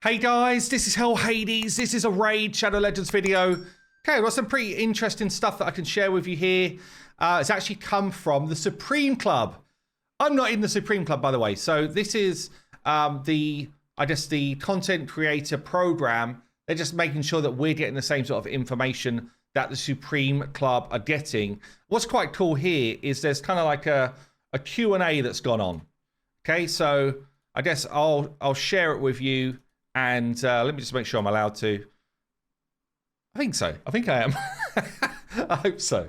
Hey guys, this is Hell Hades. This is a Raid Shadow Legends video. Okay, I've got some pretty interesting stuff that I can share with you here. It's actually come from the Supreme Club. I'm not in the Supreme Club, by the way. So this is the content creator program. They're just making sure that we're getting the same sort of information that the Supreme Club are getting. What's quite cool here is there's kind of like a Q&A that's gone on. Okay, so I guess I'll share it with you. And let me just make sure I'm allowed to. I think so. I think I am. I hope so.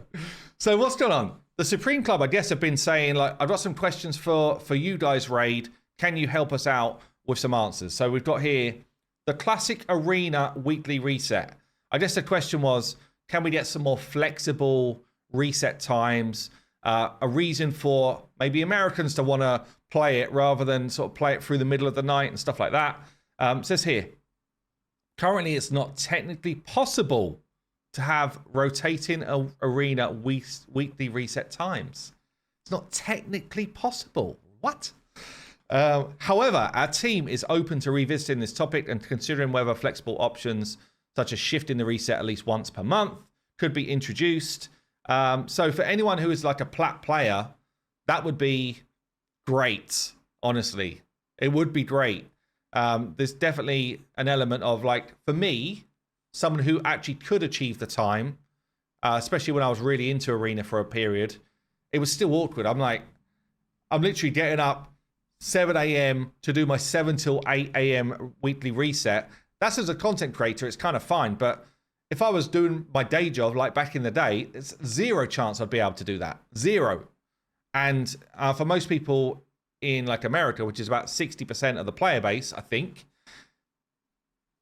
So what's going on? The Supreme Club, I guess, have been saying, like, I've got some questions for you guys, Raid. Can you help us out with some answers? So we've got here the Classic Arena weekly reset. I guess the question was, can we get some more flexible reset times? A reason for maybe Americans to want to play it rather than sort of play it through the middle of the night and stuff like that. It says here, currently it's not technically possible to have rotating arena weekly reset times. It's not technically possible. What? However, our team is open to revisiting this topic and considering whether flexible options such as shifting the reset at least once per month could be introduced. So for anyone who is like a plat player, that would be great, honestly. It would be great. There's definitely an element of, like, for me, someone who actually could achieve the time, especially when I was really into Arena for a period, it was still awkward. I'm literally getting up 7 a.m. to do my 7 till 8 a.m. weekly reset. That's as a content creator, it's kind of fine. But if I was doing my day job, like back in the day, it's zero chance I'd be able to do that. Zero. And for most people in like America, which is about 60% of the player base, I think,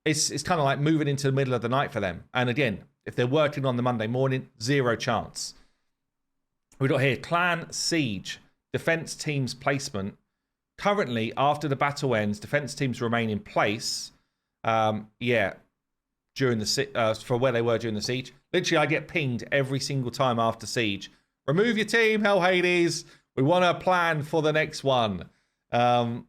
it's kind of like moving into the middle of the night for them. And again, if they're working on the Monday morning, zero chance. We've got here Clan Siege, defense teams placement. Currently, after the battle ends, defense teams remain in place. During the for where they were during the siege. Literally, I get pinged every single time after siege. Remove your team, Hell Hades. We want a plan for the next one. So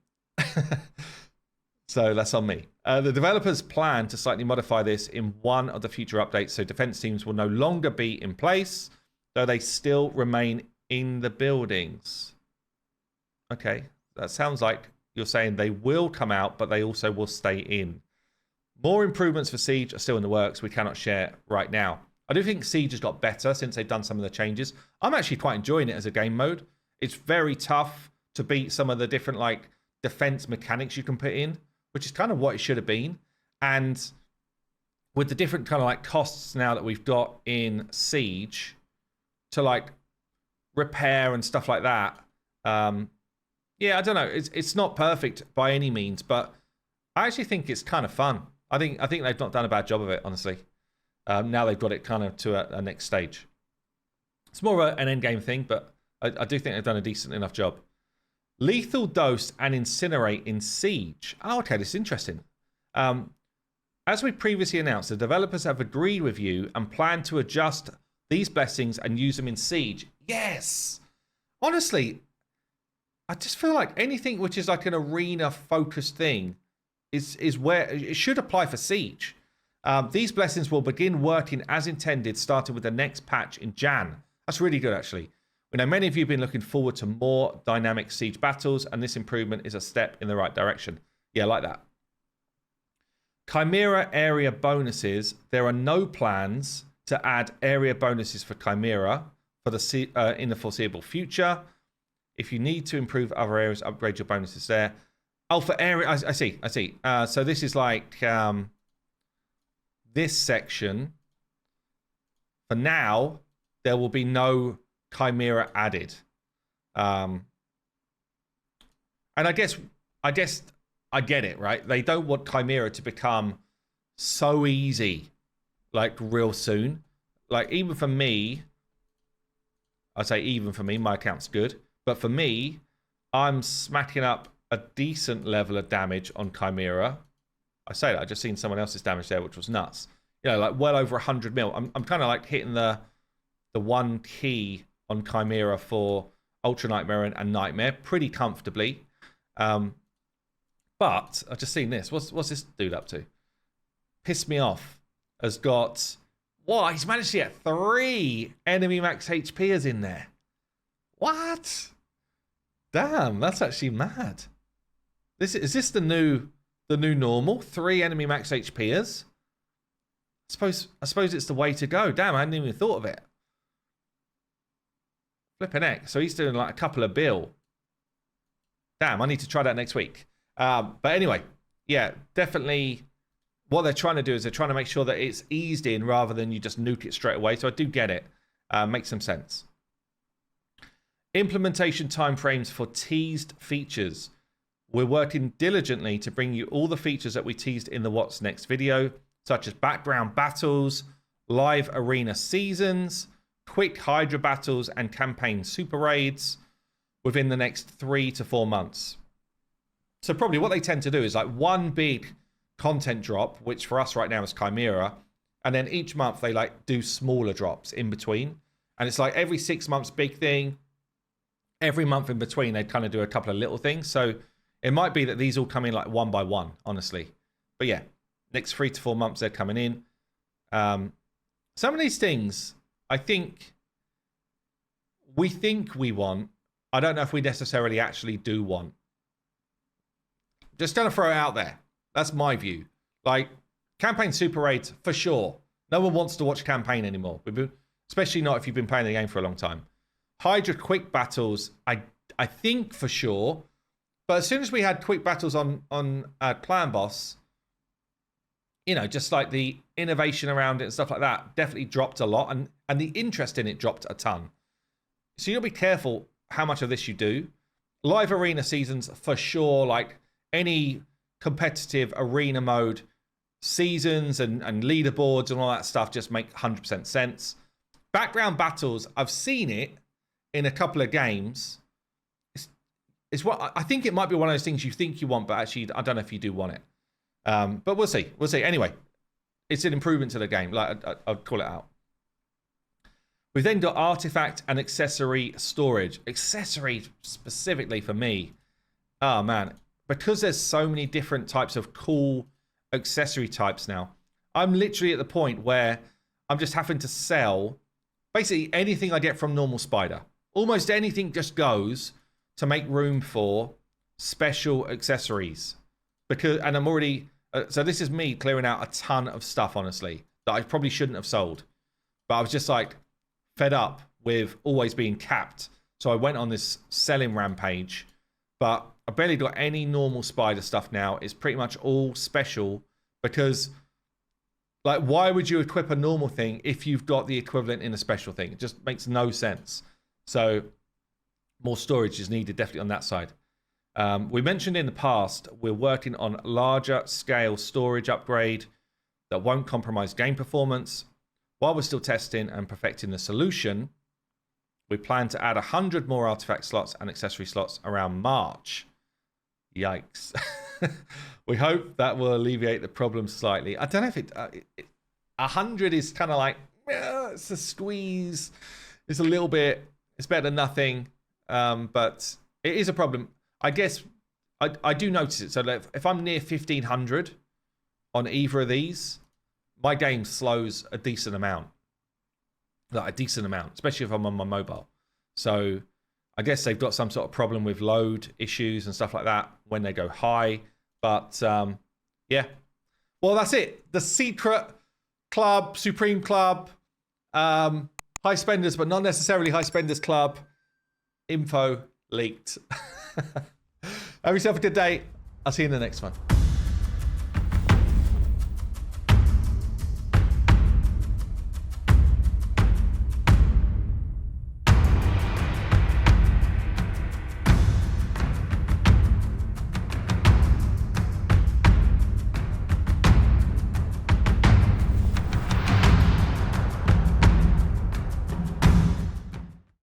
that's on me. The developers plan to slightly modify this in one of the future updates, so defense teams will no longer be in place, though they still remain in the buildings. Okay, that sounds like you're saying they will come out, but they also will stay in. More improvements for Siege are still in the works. We cannot share right now. I do think Siege has got better since they've done some of the changes. I'm actually quite enjoying it as a game mode. It's very tough to beat some of the different, like, defense mechanics you can put in, which is kind of what it should have been. And with the different kind of like costs now that we've got in Siege to like repair and stuff like that. Yeah, I don't know. It's not perfect by any means, but I actually think it's kind of fun. I think they've not done a bad job of it, honestly. Now they've got it kind of to a next stage. It's more of an end game thing, but I do think they've done a decent enough job. Lethal Dose and Incinerate in Siege. Oh, okay, this is interesting. As we previously announced, the developers have agreed with you and plan to adjust these blessings and use them in Siege. Yes! Honestly, I just feel like anything which is like an arena-focused thing is where it should apply for Siege. These blessings will begin working as intended, starting with the next patch in Jan. That's really good, actually. We know many of you have been looking forward to more dynamic Siege battles, and this improvement is a step in the right direction. Yeah, I like that. Chimera area bonuses. There are no plans to add area bonuses for Chimera for the in the foreseeable future. If you need to improve other areas, upgrade your bonuses there. Oh, for area, I see. So this is like this section. For now, there will be no Chimera added. And I guess I get it, right? They don't want Chimera to become so easy, like real soon. Like even for me, I'd say even for me, my account's good. But for me, I'm smacking up a decent level of damage on Chimera. I say that, I just seen someone else's damage there, which was nuts. You know, like well over 100 mil. I'm kind of like hitting the one key on Chimera for Ultra Nightmare and Nightmare pretty comfortably. But I've just seen this. What's this dude up to? Pissed me off. Has got... What? He's managed to get 3 enemy max HPers in there. What? Damn, that's actually mad. Is this the new normal? 3 enemy max HPers? I suppose it's the way to go. Damn, I hadn't even thought of it. Flipping heck. So he's doing like a couple of bill. Damn, I need to try that next week. But anyway, yeah, definitely what they're trying to do is they're trying to make sure that it's eased in rather than you just nuke it straight away. So I do get it. Makes some sense. Implementation timeframes for teased features. We're working diligently to bring you all the features that we teased in the What's Next video, such as background battles, live arena seasons, quick Hydra battles, and campaign super raids within the next 3 to 4 months. So probably what they tend to do is like one big content drop, which for us right now is Chimera, and then each month they like do smaller drops in between. And it's like every 6 months big thing, every month in between they kind of do a couple of little things. So it might be that these all come in like one by one, honestly. But yeah, next 3 to 4 months they're coming in. Some of these things I think we want. I don't know if we necessarily actually do want. Just gonna throw it out there. That's my view. Like, campaign super raids, for sure. No one wants to watch campaign anymore. Especially not if you've been playing the game for a long time. Hydra quick battles, I think for sure. But as soon as we had quick battles on Clan Boss, you know, just like the innovation around it and stuff like that definitely dropped a lot. And the interest in it dropped a ton. So you'll be careful how much of this you do. Live arena seasons, for sure. Like, any competitive arena mode seasons and leaderboards and all that stuff just make 100% sense. Background battles, I've seen it in a couple of games. It's what I think it might be one of those things you think you want, but actually I don't know if you do want it. But we'll see. We'll see. Anyway, it's an improvement to the game. Like, I'd call it out. We've then got artifact and accessory storage. Accessory specifically for me. Oh man, because there's so many different types of cool accessory types now, I'm literally at the point where I'm just having to sell basically anything I get from normal Spider. Almost anything just goes to make room for special accessories. And I'm already... so this is me clearing out a ton of stuff, honestly, that I probably shouldn't have sold. But I was just like fed up with always being capped. So I went on this selling rampage. But I barely got any normal Spider stuff now. It's pretty much all special because, like, why would you equip a normal thing if you've got the equivalent in a special thing? It just makes no sense. So more storage is needed definitely on that side. We mentioned in the past, we're working on larger scale storage upgrade that won't compromise game performance. While we're still testing and perfecting the solution, we plan to add 100 more artifact slots and accessory slots around March. Yikes. We hope that will alleviate the problem slightly. I don't know if 100 is kind of like, it's a squeeze. It's a little bit, it's better than nothing. But it is a problem. I guess I do notice it. So if I'm near 1500 on either of these, my game slows a decent amount. Like a decent amount, especially if I'm on my mobile. So I guess they've got some sort of problem with load issues and stuff like that when they go high. But yeah. Well, that's it. The secret club, Supreme Club, high spenders, but not necessarily high spenders club. Info leaked. Have yourself a good day. I'll see you in the next one.